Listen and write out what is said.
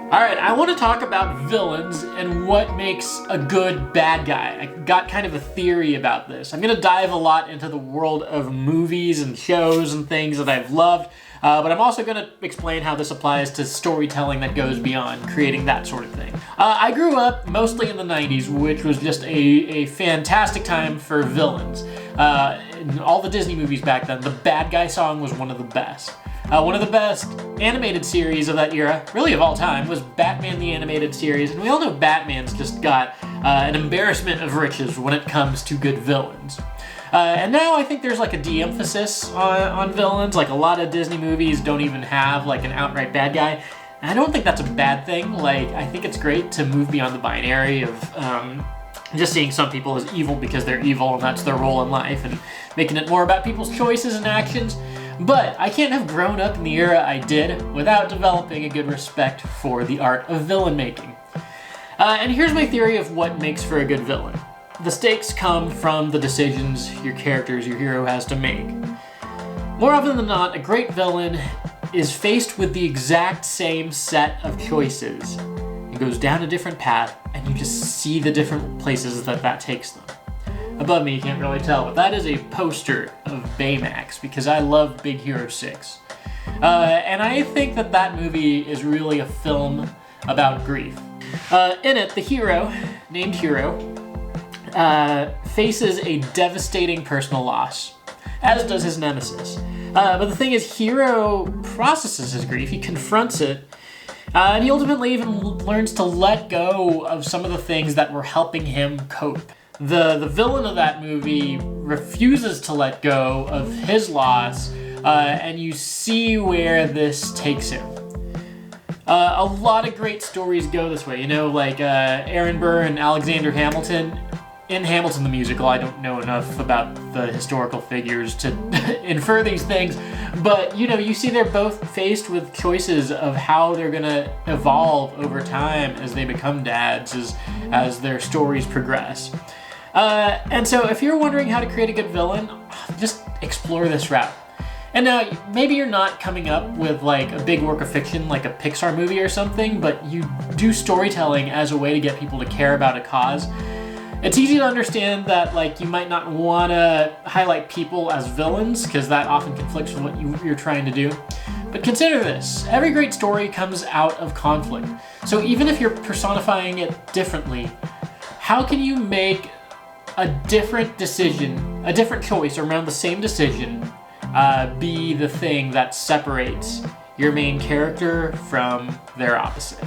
Alright, I want to talk about villains and what makes a good bad guy. I got kind of a theory about this. I'm going to dive a lot into the world of movies and shows and things that I've loved, but I'm also going to explain how this applies to storytelling that goes beyond creating that sort of thing. I grew up mostly in the 90s, which was just a fantastic time for villains. In all the Disney movies back then, the bad guy song was one of the best. One of the best animated series of that era, really of all time, was Batman the Animated Series, and we all know Batman's just got an embarrassment of riches when it comes to good villains. And now I think there's like a de-emphasis on villains, like a lot of Disney movies don't even have like an outright bad guy. And I don't think that's a bad thing. Like, I think it's great to move beyond the binary of just seeing some people as evil because they're evil and that's their role in life, and making it more about people's choices and actions. But I can't have grown up in the era I did without developing a good respect for the art of villain making. And here's my theory of what makes for a good villain. The stakes come from the decisions your hero has to make. More often than not, a great villain is faced with the exact same set of choices. It goes down a different path, and you just see the different places that takes them. Above me, you can't really tell, but that is a poster of Baymax, because I love Big Hero 6. And I think that movie is really a film about grief. In it, the hero, named Hero, faces a devastating personal loss, as does his nemesis. But the thing is, Hero processes his grief, he confronts it, and he ultimately even learns to let go of some of the things that were helping him cope. The villain of that movie refuses to let go of his loss, and you see where this takes him. A lot of great stories go this way, like Aaron Burr and Alexander Hamilton. In Hamilton the musical, I don't know enough about the historical figures to infer these things, but you see they're both faced with choices of how they're gonna evolve over time as they become dads, as their stories progress. And so if you're wondering how to create a good villain, just explore this route. And now, maybe you're not coming up with like a big work of fiction like a Pixar movie or something, but you do storytelling as a way to get people to care about a cause. It's easy to understand that like you might not want to highlight people as villains, because that often conflicts with what you're trying to do. But consider this, every great story comes out of conflict. So even if you're personifying it differently, how can you make a different decision, a different choice around the same decision, be the thing that separates your main character from their opposite?